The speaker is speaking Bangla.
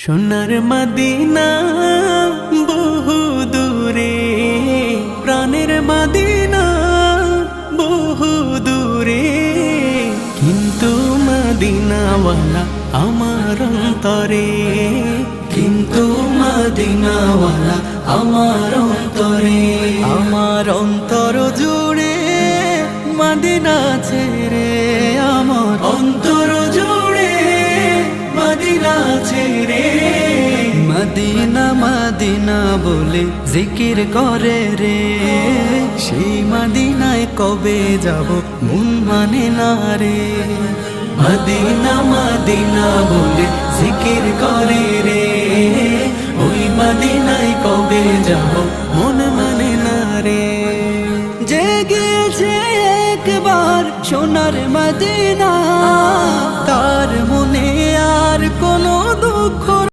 সোনার মদিনা বহু দূরে, প্রাণের মদিনা বহু দূরে, কিন্তু মদিনাওয়ালা আমার অন্তরে, কিন্তু মদিনাওয়ালা আমার অন্তরে। আমার অন্তর জুড়ে মদিনা ছেড়ে, আমার অন্তর জুড়ে মদিনা ছেড়ে। মদিনা মদিনা বলে জিকির করে রে, সেই মদিনায় কবে যাব মন মানে না রে। মদিনা মদিনা বলে জিকির করে রে, ওই মদিনায় কবে যাব মন মানে না রে। জেগেছে একবার সোনার মদিনা,